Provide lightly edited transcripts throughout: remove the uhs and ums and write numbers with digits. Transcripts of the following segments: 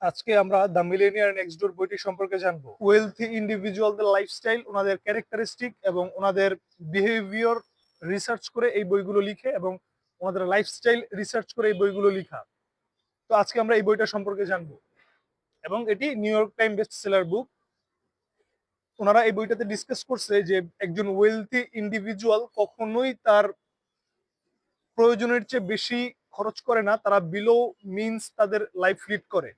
আজকে আমরা the millionaire next ডোর বইটি সম্পর্কে জানবো। ওয়েলথি ইন্ডিভিজুয়ালদের লাইফস্টাইল, ওনাদের ক্যারেক্টারিস্টিক এবং ওনাদের বিহেভিয়ার রিসার্চ করে এই বইগুলো লিখে এবং ওনাদের লাইফস্টাইল রিসার্চ করে এই বইগুলো লিখা। তো আজকে আমরা এই বইটা সম্পর্কে জানবো এবং এটি New York Time best seller book. ওনারা এই বইটাতে ডিসকাস করছে যে একজন ওয়েলথি ইন্ডিভিজুয়াল কখনোই তার প্রয়োজনের চেয়ে বেশি খরচ করে না, তারা বিলো মিনস তাদের লাইফ লিড করে।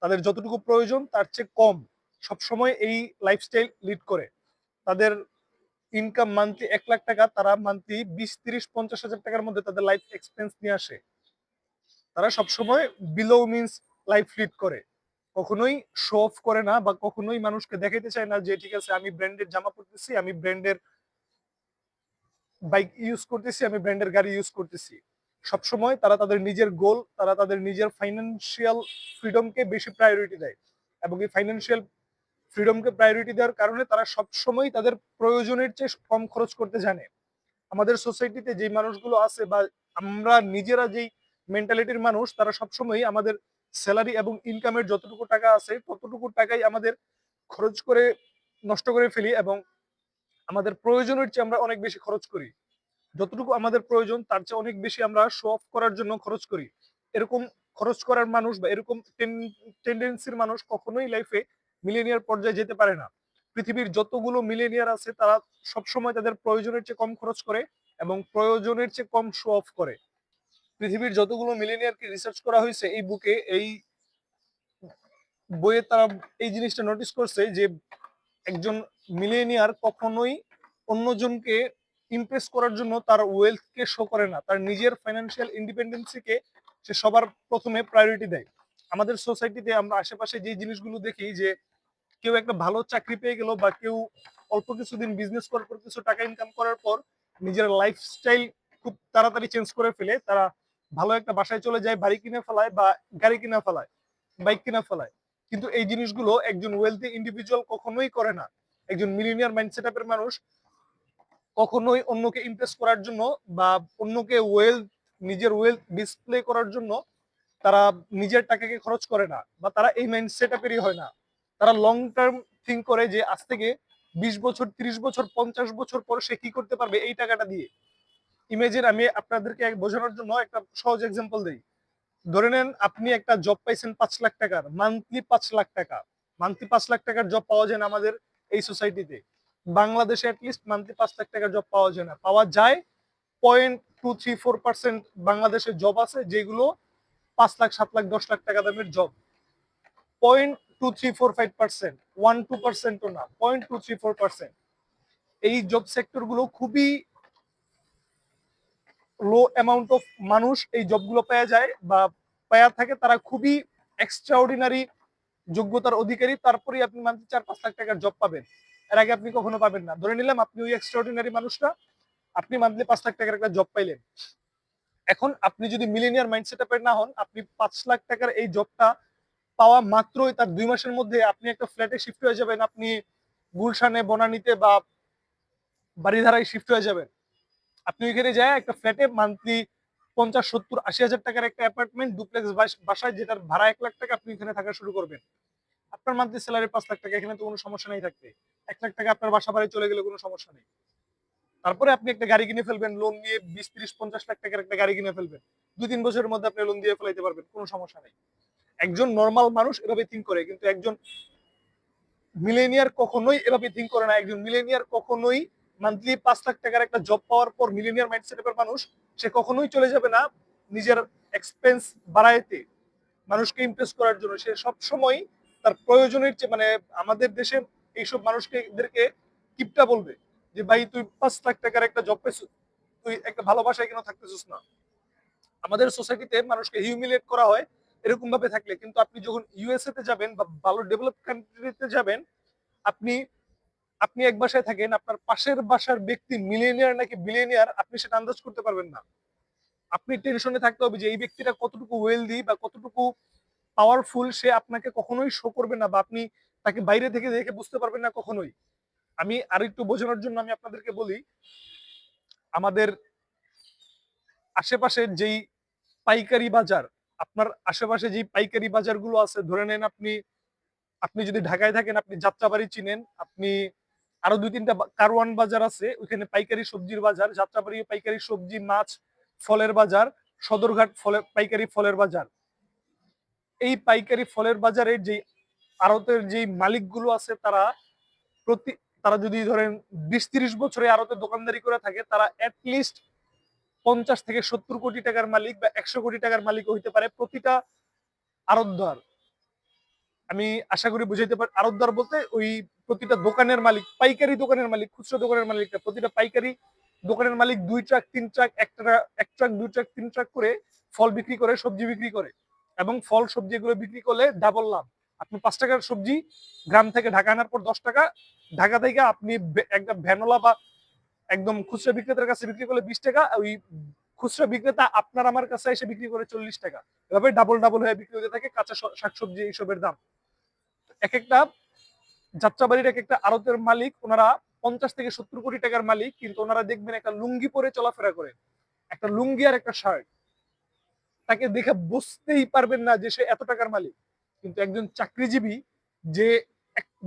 তাদের যতটুকু প্রয়োজন তার চেয়ে কম সবসময় এই লাইফস্টাইল লিড করে। তাদের ইনকাম মান্থলি 1 লাখ টাকা, তারা মান্থলি 20, 30, 50 হাজার টাকার মধ্যে তাদের লাইফ এক্সপেন্স নিয়ে আসে। তারা সবসময় বিলো মিনস লাইফ লিড করে, কখনোই শো অফ করে না বা কখনোই মানুষকে দেখাইতে চায় না যে ঠিক আছে আমি ব্র্যান্ডের জামা পরতেছি, আমি ব্র্যান্ডের বাইক ইউজ করতেছি, আমি ব্র্যান্ডের গাড়ি ইউজ করতেছি। সবসময় তারা তাদের নিজের গোল, তারা তাদের নিজের ফাইন্যান্সিয়াল ফ্রিডমকে বেশি প্রায়োরিটি দেয় এবং এই ফাইন্যান্সিয়াল ফ্রিডমকে প্রায়োরিটি দেওয়ার কারণে তারা সবসময় তাদের প্রয়োজনের চেয়ে কম খরচ করতে জানে। আমাদের সোসাইটিতে যে মানুষগুলো আছে বা আমরা নিজেরা যেই মেন্টালিটির মানুষ, তারা সবসময় আমাদের স্যালারি এবং ইনকামের যতটুকু টাকা আছে ততটুকু টাকাই আমাদের খরচ করে নষ্ট করে ফেলি এবং আমাদের প্রয়োজনের চেয়ে আমরা অনেক বেশি খরচ করি। যতটুকু আমাদের প্রয়োজন তার চেয়ে অনেক বেশি আমরা শো অফ করার জন্য খরচ করি। এরকম খরচ করার মানুষ বা এরকম টেন্ডেন্সির মানুষ কখনোই লাইফে মিলেনিয়ার পর্যায়ে যেতে পারে না। পৃথিবীর যতগুলো মিলেনিয়ার আছে তারা সবসময় তাদের প্রয়োজনের চেয়ে কম খরচ করে এবং প্রয়োজনের চেয়ে কম শো অফ করে। পৃথিবীর যতগুলো মিলেনিয়ারকে রিসার্চ করা হয়েছে এই বুকে, এই বইয়ে তারা এই জিনিসটা নোটিস করছে যে একজন মিলেনিয়ার কখনোই অন্যজনকে ইমপ্রেস করার জন্য তার ওয়েলথকে শো করে না, তার নিজের ফাইন্যান্সিয়াল ইন্ডিপেন্ডেন্সিকে সে সবার প্রথমে প্রায়োরিটি দেয়। আমাদের সোসাইটিতে আমরা আশেপাশে যে জিনিসগুলো দেখি যে কেউ একটা ভালো চাকরি পেয়ে গেল বা কেউ অল্প কিছুদিন বিজনেস করার পর কিছু টাকা ইনকাম করার পর নিজের লাইফস্টাইল খুব তাড়াতাড়ি চেঞ্জ করে ফেলে। তারা ভালো একটা বাসায় চলে যায়, বাড়ি কিনে ফেলায় বা গাড়ি কিনে ফেলায়, বাইক কিনে ফেলায়। কিন্তু এই জিনিসগুলো একজন ওয়েলথি ইন্ডিভিজুয়াল কখনোই করে না। একজন মিলিনিয়ার মাইন্ড সেটআপের মানুষ কখনোই অন্যকে ইমপ্রেস করার জন্য বা অন্যকে নিজের ওয়েলথ ডিসপ্লে করার জন্য তারা নিজের টাকাকে খরচ করে না বা তারা এই মাইন্ড সেটআপেরই হয় না। তারা লং টার্ম থিঙ্ক করে যে আজ থেকে 20 বছর, 30 বছর, 50 বছর পর সে কি করতে পারবে এই টাকাটা দিয়ে। ইমেজিন, আমি আপনাদেরকে বোঝানোর জন্য একটা সহজ এক্সাম্পল দিই। ধরে নেন আপনি একটা জব পাইছেন 5 লাখ টাকার, মান্থলি 5 লাখ টাকা। মান্থলি 5 লাখ টাকার জব পাওয়া যায় না আমাদের এই সোসাইটিতে। বাংলাদেশে অ্যাটলিস্ট মান্থলি 5 লাখ টাকার জব পাওয়া যায় না। পাওয়া যায় 0.234% বাংলাদেশের জব আছে যেগুলো 5 লাখ, 7 লাখ, 10 লাখ টাকা দামের জব। 0.2345%, 1-2%ও না, 0.234%। এই জব সেক্টর গুলো খুবই লো অ্যামাউন্ট অফ মানুষ এই জবগুলো পেয়ে যায় বা পেয়ে থাকে। তারা খুবই এক্সট্রাঅর্ডিনারি যোগ্যতার অধিকারী, তারপরেই আপনি মান্থলি 4-5 লাখ টাকার জব পাবেন। এর আগে আপনি কখনো পাবেন না। ধরে নিলাম আপনি ওই এক্সট্রাঅর্ডিনারি মানুষটা, আপনি মান্থলি 5 লাখ টাকার একটা জব পাইলেন। এখন আপনি যদি মিলেনিয়ার মাইন্ড সেটআপের না হন, আপনি 5 লাখ টাকার এই জবটা পাওয়া মাত্রই তার 2 মাসের মধ্যে আপনি একটা ফ্ল্যাটে শিফট হয়ে যাবেন, আপনি গুলশানে, বনানীতে বা বাড়িধারায় শিফট হয়ে যাবেন। আপনি ওইখানে যায় একটা ফ্ল্যাটে মান্থলি 50, 70, 80 হাজার টাকার একটা অ্যাপার্টমেন্ট ডুপ্লেক্স বাসায় যেটার ভাড়া 1 লাখ টাকা, আপনি এখানে থাকা শুরু করবেন। আপনার মান্থলি স্যালারি 5 লাখ টাকা, এখানে তো কোনো সমস্যা নেই থাকতে। 1 লাখ টাকা আপনার বাসা বাড়ি চলে গেলে কোনো সমস্যা নেই। তারপরে আপনি একটা গাড়ি কিনে ফেলবেন, লোন নিয়ে 20, 30, 50 লাখ টাকার একটা গাড়ি কিনে ফেলবেন। 2-3 বছরের মধ্যে আপনি লোন দিয়ে ফেলাইতে পারবেন, কোনো সমস্যা নেই। একজন নর্মাল মানুষ এভাবে থিঙ্ক করে, কিন্তু একজন মিলেনিয়ার কখনোই এভাবে থিঙ্ক করে না। একজন মিলেনিয়ার কখনোই মান্থলি 5 লাখ টাকার একটা জব পাওয়ার পর, মিলেনিয়ার মাইন্ডসেটের মানুষ সে কখনোই চলে যাবে না নিজের এক্সপেন্স বাড়াইতে, মানুষকে ইমপ্রেস করার জন্য। সে সব সময় তার প্রয়োজনের চেয়ে, মানে আমাদের দেশে এইসব মানুষকে এদেরকে কিপটা বলবে যে ভাই তুই 5 লাখ টাকার একটা জব পেয়েছিস, তুই একটা ভালো বাসায় কেন থাকতেছিস না। আমাদের সোসাইটিতে মানুষকে হিউমিলিয়েট করা হয় এরকম ভাবে থাকলে। কিন্তু আপনি যখন ইউএসএ তে যাবেন বা ভালো ডেভেলপ কান্ট্রিতে যাবেন, আপনি আপনি এক বাসায় থাকেন, আপনার পাশের বাসার ব্যক্তি মিলিয়নিয়ার নাকি বিলিয়নিয়ার আপনি সেটা আন্দাজ করতে পারবেন না। আপনি টেনশনে থাকতে হবে যে এই ব্যক্তিটা কতটুকু ওয়েলদি বা কতটুকু পাওয়ারফুল, সে আপনাকে কখনোই শো করবে না বা আপনি তাকে বাইরে থেকে দেখে বুঝতে পারবেন না কখনোই। আমি আরেকটু বোঝানোর জন্য আমি আপনাদেরকে বলি, আমাদের আশেপাশের যেই পাইকারি বাজার, আপনার আশেপাশে যে পাইকারি বাজারগুলো আছে, ধরে নেন আপনি আপনি যদি ঢাকায় থাকেন, আপনি যাত্রাবাড়ি চিনেন, আপনি আরো ২-৩টা কারওয়ান বাজার আছে, ওইখানে পাইকারি সবজির বাজার, যাত্রাবাড়ি পাইকারি সবজি, মাছ, ফলের বাজার, সদরঘাট পাইকারি ফলের বাজার। এই পাইকারি ফলের বাজারের যে আড়তের যে মালিকগুলো আছে, প্রতি তারা যদি ধরেন ২০-৩০ বছরে আড়তে দোকানদারি করে থাকে, তারা অ্যাটলিস্ট ৫০ থেকে ৭০ কোটি টাকার মালিক বা ১০০ কোটি টাকার মালিক হইতে পারে প্রতিটা আড়তদার। আমি আশা করি বুঝাইতে পারি। আড়তদার বলতে ওই প্রতিটা দোকানের মালিক, পাইকারি দোকানের মালিক, খুচরা দোকানের মালিক না, প্রতিটা পাইকারি দোকানের মালিক ২ truck ৩ truck, ১ truck ২ truck ৩ truck করে ফল বিক্রি করে, সবজি বিক্রি করে, এবং ফল সবজি এগুলো বিক্রি করলে ডাবল লাভ। আপনি ৫ টাকার সবজি গ্রাম থেকে ঢাকা আনার পর ১০ টাকা, ঢাকা থেকে আপনি একটা ভ্যানওয়ালা বা একদম খুচরা বিক্রেতার কাছে বিক্রি করলে ২০ টাকা, ওই খুচরা বিক্রেতা আপনার আমার কাছে এসে বিক্রি করে ৪০ টাকা। এভাবে ডাবল ডাবল হয়ে বিক্রি হতে থাকে কাঁচা শাকসবজি এইসবের দাম। এক একটা যাত্রাবাড়ির এক একটা আড়তের মালিক, ওনারা ৫০ থেকে ৭০ কোটি টাকার মালিক, কিন্তু ওনারা দেখবেন একটা লুঙ্গি পরে চলাফেরা করে, একটা লুঙ্গি আর একটা শার্ট, তাকে দেখে বুঝতেই পারবেন না যে সে এত টাকার মালিক। কিন্তু একজন চাকরিজীবী যে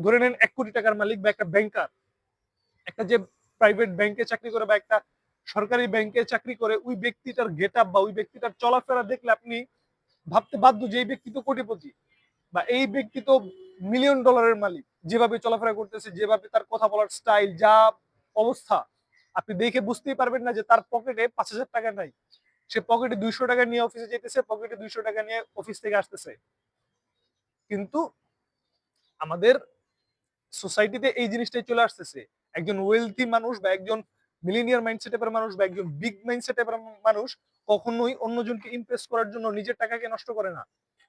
ধরে নেন ১ কোটি টাকার মালিক, বা একটা ব্যাংকার, একটা যে প্রাইভেট ব্যাংকে চাকরি করে বা একটা সরকারি ব্যাংকে চাকরি করে, ওই ব্যক্তিটার গেট আপ বা ওই ব্যক্তিটার চলাফেরা দেখলে আপনি ভাবতে বাধ্য যে এই ব্যক্তি তো কোটিপতি, বা এই ব্যক্তি তো মিলিয়ন ডলারের মালিক। যেভাবে চলাফেরা করতেছে, যেভাবে তার কথা বলার স্টাইল, যা অবস্থা, আপনি দেখে বুঝতেই পারবেন না যে তার পকেটে ৫,০০০ টাকা নাই। সে পকেটে ২০০ টাকা নিয়ে অফিসে যেতেছে, পকেটে ২০০ টাকা নিয়ে অফিস থেকে আসতেছে। কিন্তু আমাদের সোসাইটিতে এই জিনিসটাই চলে আসতেছে। একজন ওয়েলথি মানুষ বা একজন মিলিনিয়ার মাইন্ডসেটের মানুষ বা একজন বিগ মাইন্ডসেটের মানুষ কখনোই অন্যজনকে ইমপ্রেস করার জন্য নিজের টাকাকে নষ্ট করে না।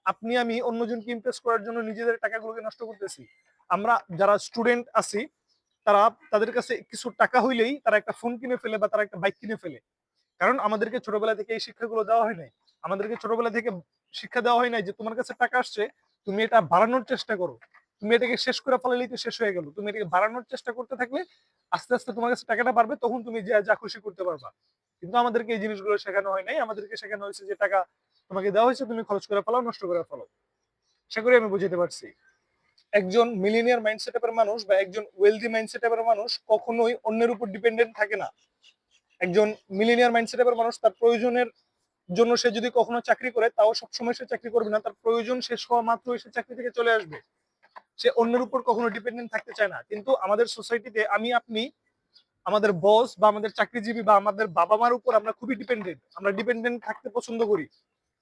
আপনি আমি অন্যজনকে ইমপ্রেস করার জন্য নিজেদের টাকাগুলোকে নষ্ট করতেছি। আমরা যারা স্টুডেন্ট আছি, তারা তাদের কাছে কিছু টাকা হইলেই তারা একটা ফোন কিনে ফেলে বা তারা একটা বাইক কিনে ফেলে। কারণ আমাদেরকে ছোটবেলা থেকে এই শিক্ষাগুলো দেওয়া হয় নাই। আমাদেরকে ছোটবেলা থেকে শিক্ষা দেওয়া হয় নাই যে তোমার কাছে টাকা আসছে, তুমি এটা বাড়ানোর চেষ্টা করো। তুমি এটাকে শেষ করে ফেলালেই তো শেষ হয়ে গেল। তুমি এটাকে বাড়ানোর চেষ্টা করতে থাকলে আস্তে আস্তে তোমার কাছে টাকাটা বাড়বে, তখন তুমি যা যা খুশি করতে পারবা। কিন্তু আমাদেরকে এই জিনিসগুলো শেখানো হয় নাই। আমাদেরকে শেখানো হয়েছে যে টাকা তোমাকে দেওয়া হয়েছে, তুমি খরচ করে ফেলাও, নষ্ট করে ফেলো। আশা করি আমি বুঝাতে পারছি। একজন মিলিনিয়ার মাইন্ডসেটের মানুষ বা একজন ওয়েলথি মাইন্ডসেটের মানুষ কখনোই অন্যের উপর ডিপেন্ডেন্ট থাকে না। একজন মিলিনিয়ার মাইন্ডসেটের মানুষ তার প্রয়োজনের জন্য সে যদি কখনো চাকরি করে, তাও সবসময় সে চাকরি করবে না। তার প্রয়োজন শেষ হওয়া মাত্রই সে চাকরি থেকে চলে আসবে। সে অন্যের উপর কখনো ডিপেন্ডেন্ট থাকতে চায় না। কিন্তু আমাদের সোসাইটিতে আমি আপনি আমাদের বস বা আমাদের চাকরিজীবী বা আমাদের বাবা মার উপর আমরা খুবই ডিপেন্ডেন্ট। আমরা ডিপেন্ডেন্ট থাকতে পছন্দ করি।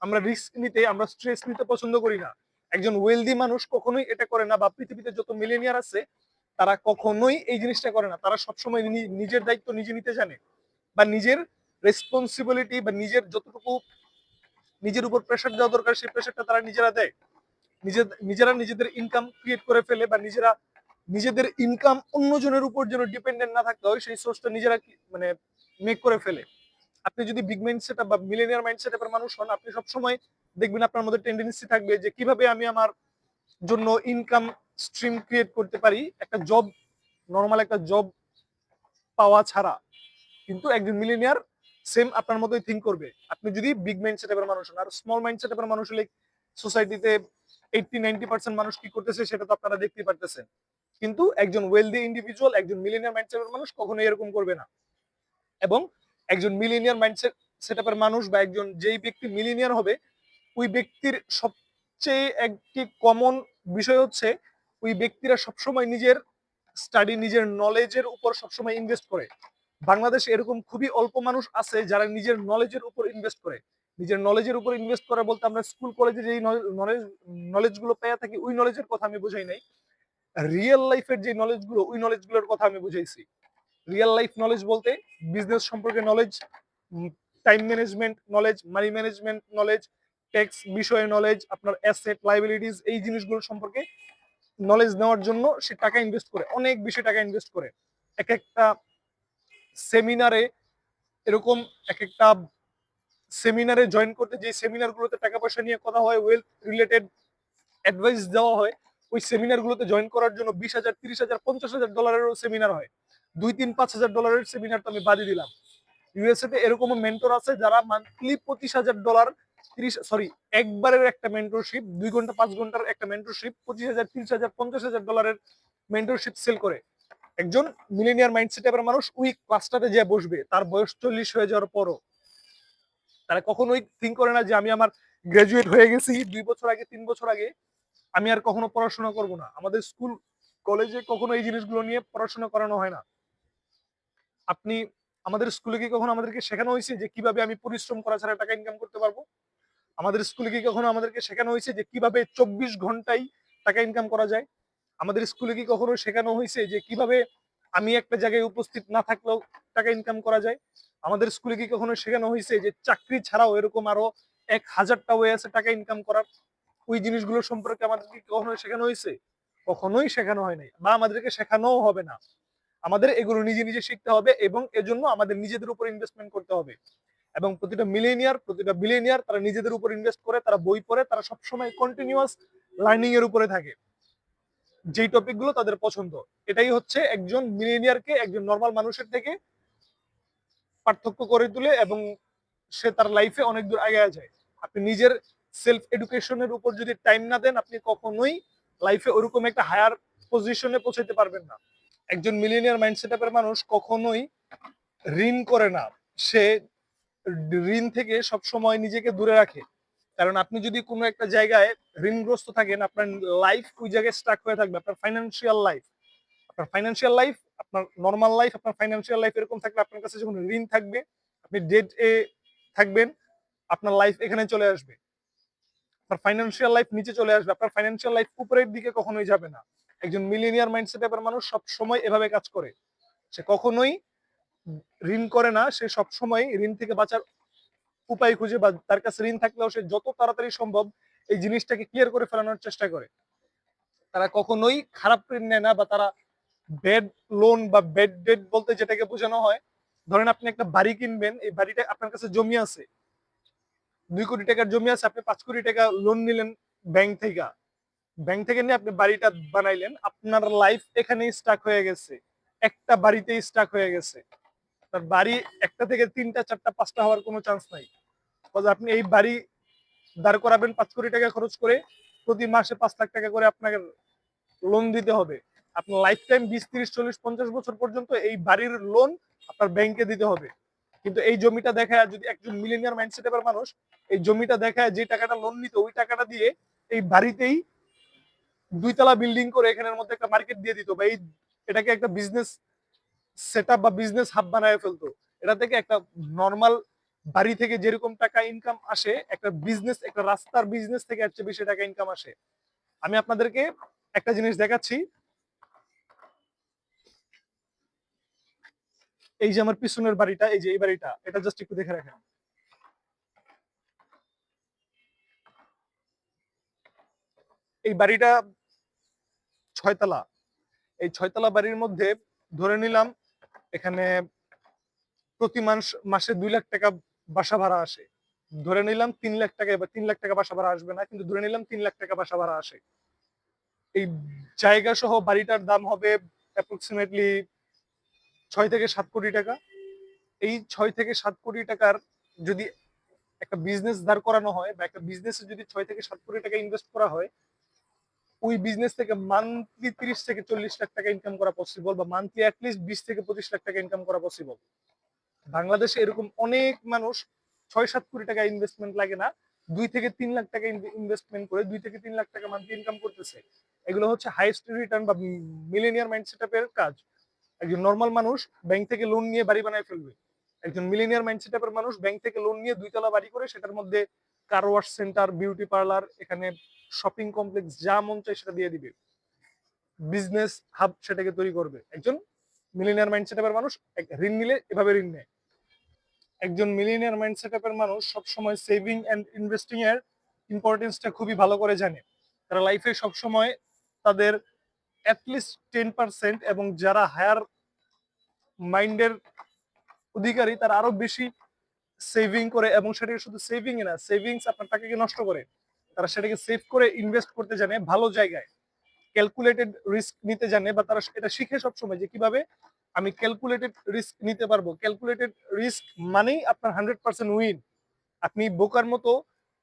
আমরা রিস্ক নিতে, আমরা স্ট্রেস নিতে পছন্দ করি না। একজন ওয়েলদি মানুষ কখনোই এটা করে না, বা পৃথিবীতে যত মিলেনিয়ার আছে তারা কখনোই এই জিনিসটা করে না। তারা সবসময় নিজের দায়িত্ব নিজে নিতে জানে, বা নিজের রেসপন্সিবিলিটি বা নিজের যতটুকু নিজের উপর প্রেশার দেওয়া দরকার সেই প্রেশারটা তারা নিজেরা দেয়। নিজেরা নিজেদের ইনকাম ক্রিয়েট করে ফেলে, বা নিজেরা নিজেদের ইনকাম অন্যজনের উপর যেন ডিপেন্ডেন্ট না থাকতে হয় সেই সোর্সটা নিজেরা মানে মেক করে ফেলে। আপনি যদি বিগ মাইন্ড সেটআপ বা মিলেনিয়ার মাইন্ড সেটআপের মানুষ হন, আপনি সবসময় দেখবেন আপনার মধ্যে টেন্ডেন্সি থাকবে যে কিভাবে আমি আমার জন্য ইনকাম স্ট্রিম ক্রিয়েট করতে পারি, একটা জব, নর্মাল একটা জব পাওয়া ছাড়া। কিন্তু একজন মিলিনিয়ার সেম আপনার মতোই থিঙ্ক করবে, আপনি যদি বিগ মাইন্ড সেটআপের মানুষ হন। আর স্মল মাইন্ড সেটআপের মানুষ হলে সোসাইটিতে 80-90% মানুষ কি করতেছে সেটা তো আপনারা দেখতেই পারতেছেন। কিন্তু একজন ওয়েলদি ইন্ডিভিজুয়াল, একজন মিলিনিয়ার মাইন্ড সেটআপের মানুষ কখনোই এরকম করবে না। এবং একজন মিলিনিয়ার মাইন্ড সেটআপের মানুষ বা একজন যেই ব্যক্তি মিলিনিয়ার হবে, ওই ব্যক্তির সবচেয়ে একটি কমন বিষয় হচ্ছে ওই ব্যক্তিরা সবসময় নিজের স্টাডি, নিজের নলেজের উপর সবসময় ইনভেস্ট করে। বাংলাদেশে এরকম খুবই অল্প মানুষ আছে যারা নিজের নলেজের উপর ইনভেস্ট করে। নিজের নলেজের উপর ইনভেস্ট করা বলতে আমরা স্কুল কলেজে যেই নলেজ গুলো পেয়ে থাকি ওই নলেজের কথা আমি বুঝাই নাই। রিয়েল লাইফের যে নলেজ গুলো, ওই নলেজ গুলোর কথা আমি বুঝাইছি। রিয়েল লাইফ নলেজ বলতে বিজনেস সম্পর্কে knowledge, time management knowledge, money management knowledge, tax বিষয়ে নলেজ, আপনার অ্যাসেট লাইবিলিটিস, এই জিনিসগুলো সম্পর্কে নলেজ নেওয়ার জন্য সে টাকা ইনভেস্ট করে, অনেক বেশি টাকা ইনভেস্ট করে। এক একটা সেমিনারে এরকম, এক একটা সেমিনারে জয়েন করতে, যে সেমিনার গুলোতে টাকা পয়সা নিয়ে কথা হয়, ওয়েলথ রিলেটেড অ্যাডভাইস দেওয়া হয়, ওই সেমিনার গুলোতে জয়েন করার জন্য 20,000, 30,000, $50,000 সেমিনার হয়। 2-3-5,000 সেমিনার তো আমি বাদই দিলাম। ইউএসএ তে এরকম মেন্টর আছে যারা মান্থলি $25,000 একবারের একটা মেন্টরশিপ, 2 ঘন্টা 5 ঘন্টার একটা মেন্টরশিপ, 25,000, 30,000, 50,000 ডলারের মেন্টরশিপ সেল করে। একজন মিলেনিয়ার মাইন্ডসেট এর মানুষ ওই ক্লাসটাতে যে বসবে, তার বয়স 40 হয়ে যাওয়ার পরও তারা কখনোই থিঙ্ক করে না যে আমি আমার গ্রাজুয়েট হয়ে গেছি 2 বছর আগে, 3 বছর আগে, আমি আর কখনো পড়াশোনা করব না। আমাদের স্কুল কলেজে কখনো এই জিনিসগুলো নিয়ে পড়াশোনা করানো হয় না। আপনি আমাদের স্কুলে কি কখনো আমাদেরকে শেখানো হয়েছে যে কিভাবে আমি পরিশ্রম করা ছাড়া টাকা ইনকাম করতে পারবো? আমাদের স্কুলে কি কখনো আমাদেরকে শেখানো হয়েছে যে কিভাবে 24 ঘন্টায় টাকা ইনকাম করা যায়? আমাদের স্কুলে কি কখনো শেখানো হয়েছে যে কিভাবে আমি একটা জায়গায় উপস্থিত না থাকলেও টাকা ইনকাম করা যায়? আমাদের স্কুলে কি কখনো শেখানো হয়েছে যে চাকরি ছাড়াও এরকম আরো 1000টা ওয়ে আছে টাকা ইনকাম করার? ওই জিনিসগুলো সম্পর্কে আমাদেরকে কি কখনো শেখানো হয়েছে? কখনোই শেখানো হয় নাই, বা আমাদেরকে শেখানোও হবে না। আমাদের এগুলো নিজে নিজে শিখতে হবে এবং এজন্য আমাদের নিজেদের উপর ইনভেস্টমেন্ট করতে হবে। এবং প্রতিটা মিলেনিয়ার, প্রতিটা বিলিয়নিয়ার তারা নিজেদের উপর ইনভেস্ট করে, তারা বই পড়ে, তারা সবসময় কন্টিনিউয়াস লার্নিং এর উপরে থাকে, যেই টপিক গুলো তাদের পছন্দ। এটাই হচ্ছে একজন মিলেনিয়ারকে একজন নর্মাল মানুষের থেকে পার্থক্য করে তোলে এবং সে তার লাইফে অনেক দূর আগায় যায়। আপনি নিজের সেলফ এডুকেশনের উপর যদি টাইম না দেন, আপনি কখনোই লাইফে ওরকম একটা হায়ার পজিশনে পৌঁছাতে পারবেন না। একজন মিলেনিয়ার মাইন্ড সেটআপের মানুষ কখনোই ঋণ করে না। সে ঋণ থেকে সবসময় নিজেকে দূরে রাখে। কারণ আপনি যদি কোনো একটা জায়গায় ঋণগ্রস্ত থাকেন, আপনার লাইফ ওই জায়গায় স্টাক হয়ে থাকবে। আপনার ফাইন্যান্সিয়াল লাইফ, আপনার নর্মাল লাইফ, আপনার ফাইন্যান্সিয়াল লাইফ এরকম থাকলে আপনার কাছে যখন ঋণ থাকবে, আপনি ডেট এ থাকবেন, আপনার লাইফ এখানে চলে আসবে। আপনার ফাইন্যান্সিয়াল লাইফ নিচে চলে আসবে, আপনার ফাইন্যান্সিয়াল লাইফ উপরের দিকে কখনোই যাবে না। একজন মিলিনিয়ার মাইন্ডসেট এর মানুষ সব সময় এভাবে কাজ করে। সে কখনোই ঋণ করে না, সে সব সময় ঋণ থেকে বাঁচার উপায় খুঁজে, বা তার কাছে ঋণ থাকলেও সে যত তাড়াতাড়ি সম্ভব এই জিনিসটাকে ক্লিয়ার করে ফেলানোর চেষ্টা করে। তারা কখনোই খারাপ ঋণ নেয় না, বা তারা ব্যাড লোন বা ব্যাড ডেট বলতে যেটাকে বোঝানো হয়, ধরেন আপনি একটা বাড়ি কিনবেন, এই বাড়িটা আপনার কাছে জমি আছে, 2 কোটি টাকার জমি আছে, আপনি 5 কোটি টাকা লোন নিলেন ব্যাংক থেকে। ব্যাংক থেকে নিয়ে আপনি বাড়িটা বানাইলেন, আপনার লাইফ এখানেই স্টাক হয়ে গেছে, একটা বাড়িতেই স্টাক হয়ে গেছে। তার বাড়ি একটা থেকে 3টা 4টা 5টা হওয়ার কোনো চান্স নাই। আপনি এই বাড়ি দাঁড় করাবেন 5 কোটি টাকা খরচ করে, প্রতি মাসে 5 লাখ টাকা করে আপনাকে লোন দিতে হবে। আপনার লাইফ টাইম 20, 30, 40, 50 বছর পর্যন্ত এই বাড়ির লোন আপনার ব্যাংকে দিতে হবে। কিন্তু এই জমিটা দেখায় যদি একজন মিলেনিয়ার মাইন্ডসেট এর মানুষ এই জমিটা দেখায় যে টাকাটা লোন নিত, ওই টাকাটা দিয়ে এই বাড়িতেই 2 তলা বিল্ডিং করে এখানের মধ্যে একটা মার্কেট দিয়ে দিত, বা এটাকে একটা বিজনেস সেটআপ বা বিজনেস হাব বানায় ফেলতো। এটা থেকে একটা নর্মাল বাড়ি থেকে যেরকম টাকা ইনকাম আসে, একটা বিজনেস, একটা রাস্তার বিজনেস থেকে এর চেয়ে বেশি টাকা ইনকাম আসে। আমি আপনাদেরকে একটা জিনিস দেখাচ্ছি। এই যে আমার পিছনের বাড়িটা, এই যে এই বাড়িটা, এটা জাস্ট একটু দেখে রাখেন। এই বাড়িটা 6 তলা। এই 6 তলা বাড়ির মধ্যে ধরে নিলাম এখানে প্রতি মাসে 2 লাখ টাকা বাসা ভাড়া আসে। ধরে নিলাম 3 লাখ টাকা, এবার 3 লাখ টাকা বাসা ভাড়া আসবে না, কিন্তু ধরে নিলাম 3 লাখ টাকা বাসা ভাড়া আসে। এই জায়গা সহ বাড়িটার দাম হবে অ্যাপ্রক্সিমেটলি 6 থেকে 7 কোটি টাকা। এই 6 থেকে 7 কোটি টাকার যদি একটা বিজনেস দাঁড় করানো হয়, বা একটা বিজনেসে যদি 6 থেকে 7 কোটি টাকা ইনভেস্ট করা হয়, ওই বিজনেস থেকে মান্থলি 30 থেকে 40 লাখ টাকা ইনকাম করা পসিবল, বা মান্থলি অ্যাটলিস্ট 20 থেকে 25 লাখ টাকা ইনকাম করা পসিবল। বাংলাদেশে এরকম অনেক মানুষ 6-7 কোটি টাকা ইনভেস্টমেন্ট লাগে না, 2 থেকে 3 লাখ টাকা ইনভেস্টমেন্ট করে 2 থেকে 3 লাখ টাকা মান্থলি ইনকাম করতেছে। এগুলো হচ্ছে হাইয়েস্ট রিটার্ন বা মিলেনিয়ার মাইন্ড সেটআপের কাজ। একজন নর্মাল মানুষ ব্যাংক থেকে লোন নিয়ে বাড়ি বানায় ফেলবে, একজন মিলেনিয়ার মাইন্ড সেটআপের মানুষ ব্যাংক থেকে লোন নিয়ে 2 তলা বাড়ি করে সেটার মধ্যে car wash centre, beauty parlour, এখানে শপিং কমপ্লেক্স, যা মন চায় সেটা দিয়ে দিবে, বিজনেস হাব সেটাকে তৈরি করবে। একজন মিলেনিয়ার মাইন্ড সেটআপের মানুষ ঋণ নিলে এভাবে ঋণ নেয়। একজন মিলিয়নিয়ার মাইন্ড সেটআপের মানুষ সবসময় সেভিং এন্ড ইনভেস্টিং এর ইম্পর্টেন্সটা খুবই ভালো করে জানে। তারা লাইফে সবসময় তাদের অ্যাটলিস্ট 10%, এবং যারা হায়ার মাইন্ডের অধিকারী তারা আরো বেশি সেভিং করে, এবং সেটাকে শুধু সেভিং না, সেভিংস আপনার টাকাকে নষ্ট করে, তারা সেটাকে সেভ করে ইনভেস্ট করতে জানে ভালো জায়গায়, ক্যালকুলেটেড রিস্ক নিতে জানে, বা তারা এটা শিখে সবসময় যে কিভাবে আমি ক্যালকুলেটেড রিস্ক নিতে পারবো। ক্যালকুলেটেড রিস্ক মানেই আপনার 100% উইন। আপনি বোকার মতো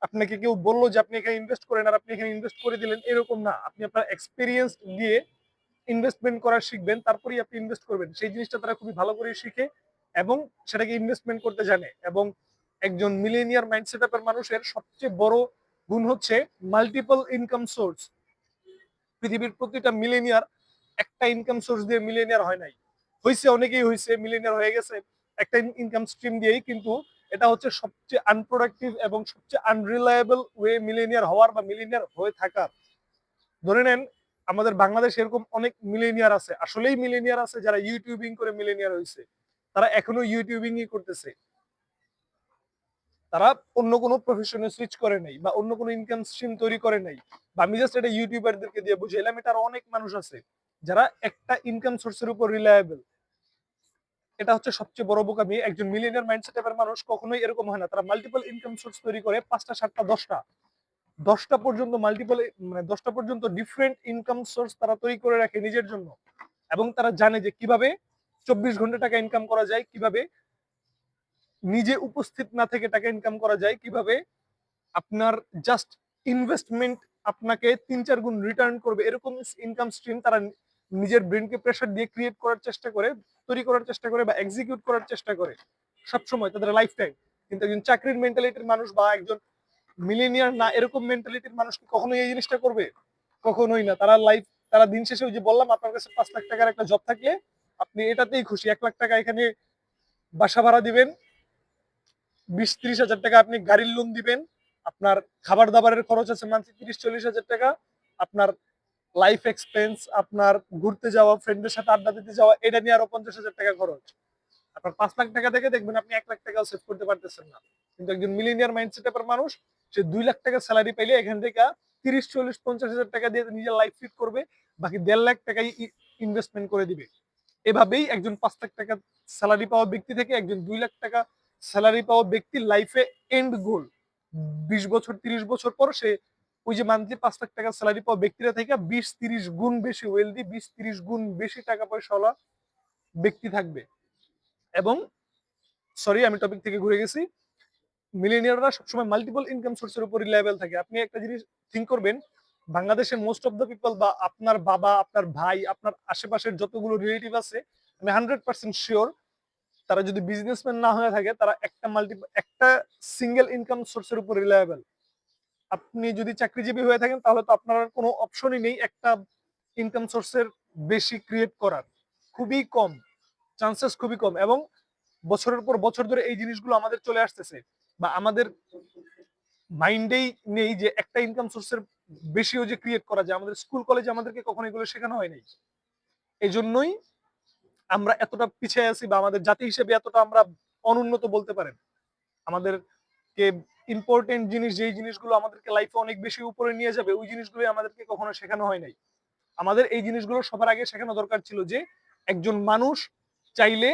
আপনাকে কেউ বললো যে আপনি এখানে ইনভেস্ট করেন আর আপনি এখানে ইনভেস্ট করে দিলেন, এরকম না। আপনি আপনার এক্সপিরিয়েন্স দিয়ে ইনভেস্টমেন্ট করা শিখবেন, তারপরেই আপনি ইনভেস্ট করবেন। সেই জিনিসটা তারা খুবই ভালো করে শিখে এবং সেটাকে ইনভেস্টমেন্ট করতে জানে। এবং একজন মিলেনিয়ার মাইন্ড সেটআপের মানুষের সবচেয়ে বড় গুণ হচ্ছে মাল্টিপল ইনকাম সোর্স। পৃথিবীর প্রতিটা মিলেনিয়ার একটা ইনকাম সোর্স দিয়ে মিলেনিয়ার হয় নাই। হয়েছে, অনেকেই হয়েছে, মিলেনিয়ার হয়ে গেছে একটা ইনকাম স্ট্রিম দিয়েই, কিন্তু এটা হচ্ছে সবচেয়ে আনপ্রোডাক্টিভ এবং সবচেয়ে আনরিলায়েবল ওয়ে মিলেনিয়ার হওয়ার বা মিলেনিয়ার হয়ে থাকার। ধরে নেন আমাদের বাংলাদেশে এরকম অনেক মিলেনিয়ার আছে, আসলেই মিলেনিয়ার আছে যারা ইউটিউবিং করে মিলেনিয়ার হয়েছে, তারা এখনো ইউটিউবিংই করতেছে। তারা অন্য কোনো প্রফেশনে সুইচ করে নাই বা অন্য কোনো ইনকাম স্ট্রিম তৈরি করে নাই। বা আমি জাস্ট এটা ইউটিউবারদেরকে দিয়ে বুঝাইলাম, এটা আরো অনেক মানুষ আছে যারা একটা ইনকাম সোর্সের উপর রিলায়েবল। এটা হচ্ছে সবচেয়ে বড় বোকামি। একজন মিলিয়নিয়ার মাইন্ডসেটের মানুষ কখনোই এরকম হয় না, তারা মাল্টিপল ইনকাম সোর্স তৈরি করে, 5টা 7টা 10টা পর্যন্ত মাল্টিপল, মানে 10টা পর্যন্ত ডিফারেন্ট ইনকাম সোর্স তারা তৈরি করে রাখে নিজের জন্য। এবং তারা জানে যে কিভাবে 24 ঘন্টা টাকা ইনকাম করা যায়, কিভাবে নিজে উপস্থিত না থেকে টাকা ইনকাম করা যায়, কিভাবে আপনার জাস্ট ইনভেস্টমেন্ট আপনাকে 3-4 গুণ রিটার্ন করবে, এরকম ইনকাম স্ট্রিম তারা নিজের ব্রেনকে প্রেশার দিয়ে ক্রিয়েট করার চেষ্টা করে, তৈরি করার চেষ্টা করে বা এক্সিকিউট করার চেষ্টা করে সবসময় তাদের লাইফ টাইম। কিন্তু একজন চাকরির মেন্টালিটির মানুষ বা একজন মিলেনিয়ার না এরকম মেন্টালিটির মানুষ কি কখনোই এই জিনিসটা করবে? কখনোই না। তারা দিন শেষে ওই যে বললাম, আপনার কাছে 5 লাখ টাকার একটা জব থাকলে আপনি এটাতেই খুশি। 1 লাখ টাকা এখানে বাসা ভাড়া দিবেন, 20-30 হাজার টাকা আপনি গাড়ির লোন দিবেন, আপনার খাবার দাবারের খরচ আছে মান্থলি 30-40 হাজার টাকা, আপনার লাইফ এক্সপেন্স, আপনার ঘুরতে যাওয়া, ফ্রেন্ডের সাথে আড্ডা দিতে যাওয়া, এটা নিয়ে আরো 50 হাজার টাকা খরচ। আপনার 5 লাখ টাকা থেকে দেখবেন আপনি 1 লাখ টাকাও সেভ করতে পারতেছেন না। কিন্তু একজন মিলিনিয়ার মাইন্ডসেটের মানুষ, সে 2 লাখ টাকা স্যালারি পাইলে এখান থেকে 30-40-50 হাজার টাকা দিয়ে নিজের লাইফ ফিট করবে, বাকি 1.5 লাখ টাকাই ইনভেস্টমেন্ট করে দিবে। এভাবেই একজন 5 লাখ টাকা স্যালারি পাওয়া ব্যক্তি থেকে একজন 2 লাখ টাকা স্যালারি পাওয়া ব্যক্তির লাইফে এন্ড গোল 20 বছর 30 বছর পর সে ওই যে মান্থলি 5 লাখ টাকা স্যালারি পাওয়া ব্যক্তিরা থেকে 20-30 গুণ বেশি ওয়েলদি, 20-30 গুণ বেশি টাকা পয়সাওয়ালা ব্যক্তি থাকবে। এবং সরি, আমি টপিক থেকে ঘুরে গেছি। মিলেনিয়াররা সবসময় মাল্টিপল ইনকাম সোর্সের উপর রিলায়েবল থাকে। আপনি একটা জিনিস থিঙ্ক করবেন, বাংলাদেশের মোস্ট অফ দ্য পিপল বা আপনার বাবা, আপনার ভাই, আপনার আশেপাশের যতগুলো রিলেটিভ আছে, আমি 100% শিওর তারা যদি বিজনেসম্যান না হয়ে থাকে, তারা একটা সিঙ্গেল ইনকাম সোর্সের উপর রিলায়েবল। আপনি যদি চাকরিজীবী হয়ে থাকেন তাহলে তো আপনার আর কোনো অপশনই নেই একটা ইনকাম সোর্সের বেশি ক্রিয়েট করার। খুবই কম, চান্সেস খুবই কম। এবং বছরের পর বছর ধরে এই জিনিসগুলো আমাদের চলে আসতেছে বা আমাদের মাইন্ডেই নেই যে একটা ইনকাম সোর্সের বেশিও যে ক্রিয়েট করা যায়। আমাদের স্কুল কলেজে আমাদেরকে কখনো এগুলো শেখানো হয় নাই। এই জন্যই আমরা এতটা পিছিয়ে আছি বা আমাদের জাতি হিসেবে এতটা আমরা অনুন্নত বলতে পারেন। আমাদেরকে ইম্পর্টেন্ট জিনিস, যেই জিনিসগুলো আমাদেরকে লাইফে অনেক বেশি উপরে নিয়ে যাবে, ওই জিনিসগুলো আমাদেরকে কখনো শেখানো হয় নাই। আমাদের এই জিনিসগুলো সবার আগে শেখানো দরকার ছিল যে একজন মানুষ চাইলে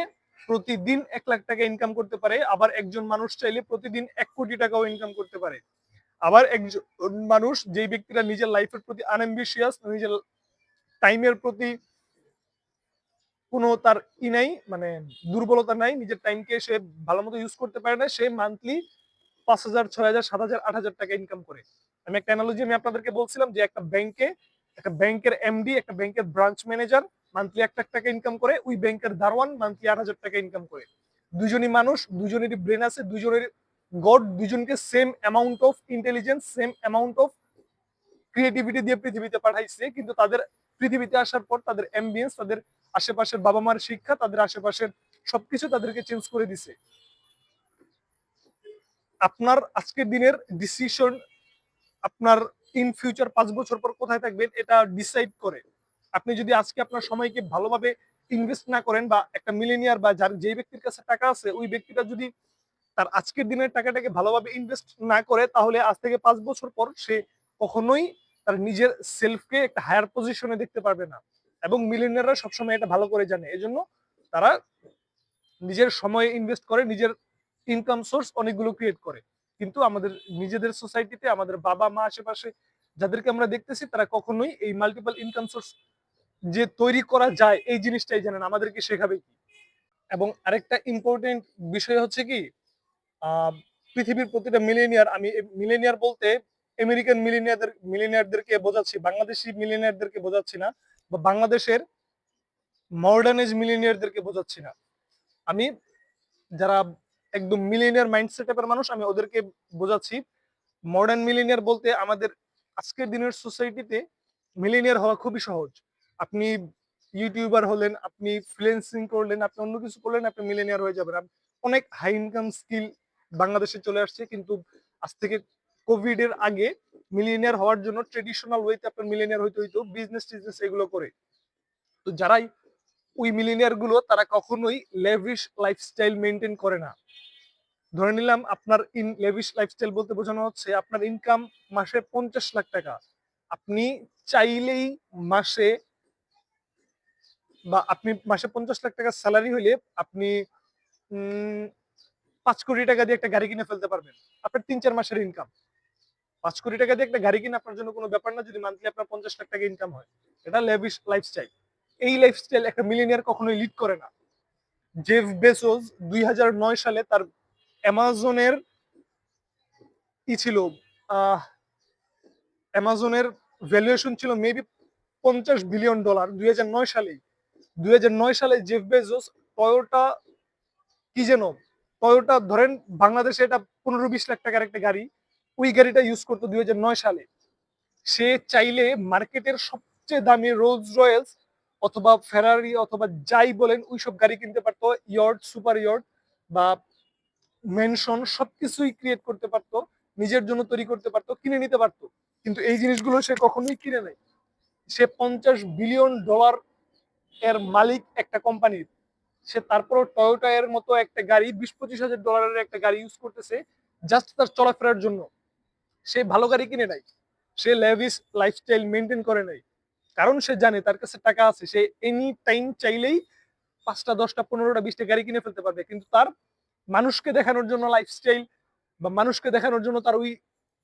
প্রতিদিন 1 লাখ টাকা ইনকাম করতে পারে, আবার একজন মানুষ চাইলে প্রতিদিন 1 কোটি টাকাও ইনকাম করতে পারে। আবার একজন মানুষ, যেই ব্যক্তিরা নিজের লাইফের প্রতি আনএম্বিশিয়াস, নিজের টাইমের প্রতি কোনো তার নাই, মানে দুর্বলতা নাই, নিজের টাইমকে সে ভালো মতো ইউজ করতে পারে না, সে মান্থলি 5,000, 6,000, 7,000, 8,000 টাকা ইনকাম করে। আমি একটা অ্যানালজি আমি আপনাদেরকে বলছিলাম যে একটা ব্যাংকের এমডি, একটা ব্যাংকের ব্রাঞ্চ ম্যানেজার মান্থলি 1 লাখ টাকা ইনকাম করে, ওই ব্যাংকের দারোয়ান মান্থলি 8,000 টাকা ইনকাম করে। দুজনই মানুষ, দুজনেরই ব্রেন আছে, দুজনের গড দুজনকে same amount of intelligence, same amount of creativity দিয়ে পৃথিবীতে পাঠাইছে, কিন্তু তাদের পৃথিবীতে আসার পর তাদের অ্যাম্বিয়েন্স, তাদের আশেপাশের বাবা মার শিক্ষা, তাদের আশেপাশের সবকিছু তাদেরকে চেঞ্জ করে দিছে। আপনার আজকের দিনের ডিসিশন আপনার ইন ফিউচার 5 বছর পর কোথায় থাকবেন এটা ডিসাইড করে। আপনি যদি আজকে আপনার সময়কে ভালোভাবে ইনভেস্ট না করেন, বা একটা মিলেনিয়ার বা যার যেই ব্যক্তির কাছে টাকা আছে ওই ব্যক্তিটা যদি তার আজকের দিনের টাকাটাকে ভালোভাবে ইনভেস্ট না করে, তাহলে আজ থেকে 5 বছর পর সে কখনোই তার নিজের সেলফকে একটা হায়ার পজিশনে দেখতে পারবে না। এবং মিলিয়নিয়াররা সবসময় এটা ভালো করে জানে, এজন্য তারা নিজের সময় ইনভেস্ট করে, নিজের ইনকাম সোর্স অনেকগুলো ক্রিয়েট করে। কিন্তু আমাদের নিজেদের সোসাইটিতে আমাদের বাবা মা আশেপাশে যাদেরকে আমরা দেখতেছি, তারা কখনোই এই মাল্টিপল ইনকাম সোর্স যে তৈরি করা যায় এই জিনিসটাই জানেন, আমাদেরকে শেখাবে কি। এবং আরেকটা ইম্পর্টেন্ট বিষয় হচ্ছে কি, পৃথিবীর প্রতিটা মিলেনিয়ার, আমি মিলেনিয়ার বলতে আমেরিকান মিলেনিয়ারদেরকে বোঝাচ্ছি, বাংলাদেশি মিলেনিয়ারদেরকে বোঝাচ্ছি না, বা বাংলাদেশের মডার্ন এজ মিলেনিয়ারদেরকে বোঝাচ্ছি না। আমি যারা একদম মিলেনিয়ার মাইন্ডসেটের মানুষ আমি ওদেরকে বোঝাচ্ছি। মডার্ন মিলেনিয়ার বলতে আমাদের আজকের দিনের সোসাইটিতে মিলেনিয়ার হওয়া খুবই সহজ। আপনি ইউটিউবার হলেন, আপনি ফ্রিল্যান্সিং করলেন, আপনি অন্য কিছু করলেন, আপনি মিলেনিয়ার হয়ে যাবেন। অনেক হাই ইনকাম স্কিল বাংলাদেশে চলে আসছে, কিন্তু আজ থেকে কোভিড এর আগে মিলেনিয়ার হওয়ার জন্য ট্রেডিশনাল ওয়েতে আপনার মিলেনিয়ার হইতে হইতো বিজনেস টিজনেস এগুলো করে। তো যারাই ওই মিলেনিয়ার গুলো তারা কখনোই লেভিশ লাইফস্টাইল মেনটেন করে না। ধরে নিলাম আপনার লেভিশ লাইফস্টাইল বলতে বোঝানো হচ্ছে আপনার ইনকাম মাসে 50 লাখ টাকা। আপনি চাইলেই মাসে, বা আপনি মাসে 50 লাখ টাকা স্যালারি হইলে আপনি 5 কোটি টাকা দিয়ে একটা গাড়ি কিনে ফেলতে পারবেন। আপনার 3-4 মাসের ইনকাম 5 কোটি টাকা দিয়ে একটা গাড়ি কিনে আপনার জন্য কোনো ব্যাপার না, যদি মান্থলি আপনার 50 লাখ টাকা ইনকাম হয়। এটা লেভিশ লাইফস্টাইল। এই লাইফস্টাইল একটা মিলিয়নিয়ার কখনোই লিড করে না। জেফ বেজোস 2009 সালে তার অ্যামাজনের কি ছিল, অ্যামাজনের ভ্যালুয়েশন ছিল মেবি $50 বিলিয়ন 2009 সালেই। 2009 সালে জেফ বেজোস টয়োটা, কি যেন টয়োটা ধরেন বাংলাদেশে এটা 15-20 লাখ টাকার একটা গাড়ি, ওই গাড়িটা ইউজ করতো 2009 সালে। সে চাইলে মার্কেটের সবচেয়ে দামি রোলস রয়েলস অথবা ফেরারি অথবা যাই বলেন ওইসব গাড়ি কিনতে পারতো, ইয়র্ট, সুপার ইয়র্ট বা মেনশন সবকিছুই ক্রিয়েট করতে পারতো, নিজের জন্য তৈরি করতে পারতো, কিনে নিতে পারতো। কিন্তু এই জিনিসগুলো সে কখনোই কিনে নেয়। সে $50 বিলিয়ন এর মালিক একটা কোম্পানির। সে তারপরও টয়োটা এর মতো একটা গাড়ি, $20-25 হাজার একটা গাড়ি ইউজ করতেছে জাস্ট তার চলাফেরার জন্য। সে ভালো গাড়ি কিনে নাই, সে লেভিশ লাইফস্টাইল মেনটেন করে নাই, কারণ সে জানে তার কাছে টাকা আছে, সে এনি টাইম চাইলেই 5টা 10টা 15টা 20টা গাড়ি কিনে ফেলতে পারবে। কিন্তু তার মানুষকে দেখানোর জন্য লাইফস্টাইল বা মানুষকে দেখানোর জন্য তার ওই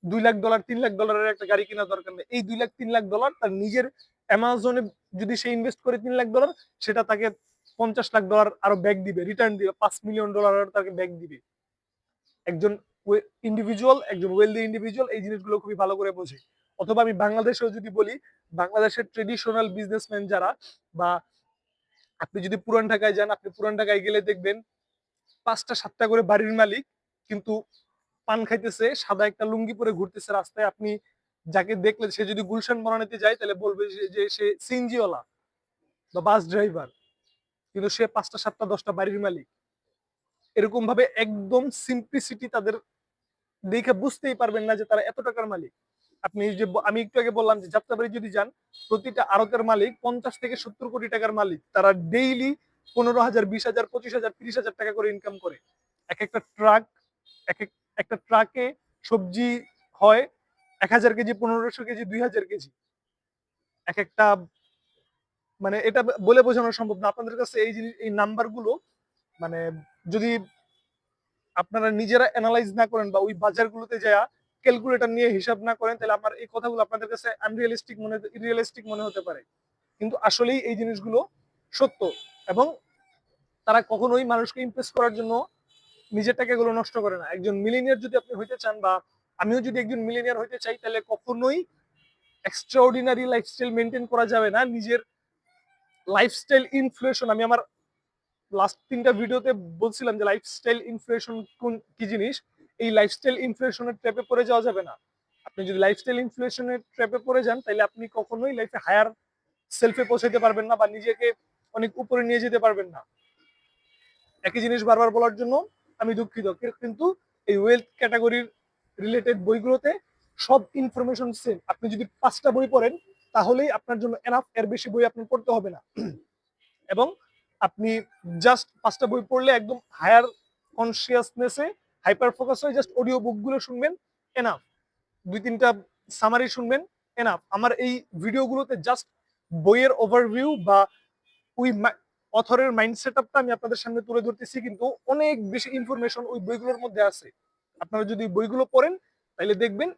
$2 লাখ $3 লাখ একটা গাড়ি কেনার দরকার নেই। এই $2 লাখ $3 লাখ তার নিজের অ্যামাজনে যদি সে ইনভেস্ট করে $3 লাখ, সেটা তাকে $50 লাখ আরো ব্যাক দিবে, রিটার্ন দিবে, $5 মিলিয়ন তাকে ব্যাক দিবে। একজন ইন্ডিভিজুয়াল, একজন ওয়েলদি ইন্ডিভিজুয়াল এই জিনিসগুলো খুবই ভালো করে বোঝে। অথবা আমি বাংলাদেশেও যদি বলি, বাংলাদেশের ট্রেডিশনাল বিজনেসম্যান যারা, বা আপনি যদি পুরান ঢাকায় যান, আপনি পুরান ঢাকায় গেলে দেখবেন 5টা 7টা করে বাড়ির মালিক, কিন্তু পান খাইতেছে, সাদা একটা লুঙ্গি পরে ঘুরতেছে রাস্তায়। আপনি যাকে দেখলে সে যদি গুলশান বনানীতে যায় তাহলে বলবে যে সে সিএনজিওয়ালা বা বাস ড্রাইভার, কিন্তু সে 5টা 7টা 10টা বাড়ির মালিক। এরকম ভাবে একদম সিম্পলিসিটি তাদের দেখে বুঝতেই পারবেন না যে তারা এত টাকার মালিক। আপনি যে আমি একটু আগে বললাম যে যাত্রাবাড়ি যদি যান, প্রতিটা আড়তের মালিক 50 থেকে 70 কোটি টাকার মালিক। তারা ডেইলি 15,000 20,000 25,000 30,000 টাকা করে ইনকাম করে। এক একটা ট্রাক, এক একটা ট্রাকে সবজি হয় 1,000 কেজি, 1500 কেজি, 2,000 কেজি। এক একটা, মানে এটা বলে বোঝানো সম্ভব না আপনাদের কাছে। এই জিনিস, এই নাম্বার গুলো, মানে যদি আপনারা নিজেরা অ্যানালাইজ না করেন বা ওই বাজারগুলোতে যায়া ক্যালকুলেটর নিয়ে হিসাব না করেন, তাহলে আমার এই কথাগুলো আপনাদের কাছে ইরিয়ালিস্টিক মনে হতে পারে, কিন্তু আসলেই এই জিনিসগুলো সত্য। এবং তারা কখনোই মানুষকে ইমপ্রেস করার জন্য নিজের টাকাগুলো নষ্ট করে না। একজন মিলিনিয়ার যদি আপনি হইতে চান, বা আমিও যদি একজন মিলিনিয়ার হইতে চাই, তাহলে কখনোই এক্সট্রাঅর্ডিনারি লাইফস্টাইল মেনটেন করা যাবে না। নিজের লাইফস্টাইল ইনফ্লেশন, আমি আমার লাস্ট 3টা ভিডিওতে বলছিলাম যে লাইফস্টাইল ইনফ্লেশন কোন কি জিনিস। এই লাইফস্টাইল ইনফ্লেশনের ট্র্যাপে পড়ে যাওয়া যাবে না। আপনি যদি লাইফস্টাইল ইনফ্লেশনের ট্র্যাপে পড়ে যান, তাহলে আপনি কখনোই লাইফে হায়ার সেলফে পৌঁছাতে পারবেন না, বা নিজেকে অনেক উপরে নিয়ে যেতে পারবেন না। একই জিনিস বারবার বলার জন্য আমি দুঃখিত, কিন্তু এই ওয়েলথ ক্যাটাগরির রিলেটেড বইগুলোতে সব ইনফরমেশন সেম। আপনি যদি 5টা বই পড়েন তাহলেই আপনার জন্য এনাফ, এর বেশি বই আপনার পড়তে হবে না। এবং আপনি জাস্ট 5টা বই পড়লে একদম হায়ার কনসিয়াসনেসে হাইপার ফোকাস হয়ে জাস্ট অডিও বুকগুলো শুনবেন, এনাফ। 2-3টা সামারি শুনবেন, এনাফ। আমার এই ভিডিওগুলোতে জাস্ট বইয়ের ওভারভিউ বা ওই অথরের মাইন্ড সেটআপটা আমি আপনাদের সামনে তুলে ধরতেছি, কিন্তু অনেক বেশি ইনফরমেশন ওই বইগুলোর মধ্যে আছে। আপনারা যদি বইগুলো পড়েন তাহলে দেখবেন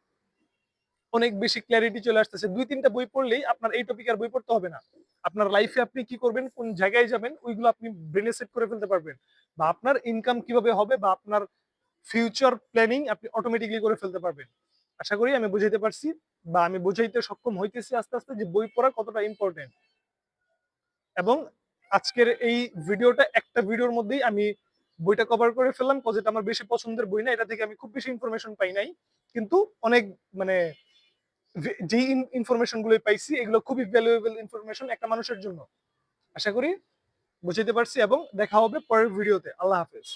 অনেক বেশি ক্ল্যারিটি চলে আসতেছে। 2-3টা বই পড়লেই আপনার এই টপিক আর বই পড়তে হবে না। আপনার লাইফে আপনি কি করবেন, কোন জায়গায় যাবেন, ওইগুলো আপনি ব্রেনে সেট করে ফেলতে পারবেন। বা আপনার ইনকাম কিভাবে হবে, বা আপনার ফিউচার প্ল্যানিং আপনি অটোমেটিক্যালি করে ফেলতে পারবেন। আশা করি আমি বুঝাইতে পারছি বা আমি বুঝাইতে সক্ষম হইতেছি আস্তে, আস্তে যে বই পড়া কতটা ইম্পোর্টেন্ট। এবং আজকের এই ভিডিওটা একটা ভিডিওর মধ্যেই আমি বইটা কভার করে ফেললাম। কজ এটা আমার বেশি পছন্দের বই না। এটা থেকে আমি খুব বেশি ইনফরমেশন পাই নাই। কিন্তু অনেক মানে যেই ইনফরমেশন গুলো পাইছি এগুলো খুবই ভ্যালুয়েবল ইনফরমেশন একটা মানুষের জন্য। আশা করি বুঝাইতে পারছি এবং দেখা হবে পরের ভিডিওতে। আল্লাহ হাফেজ।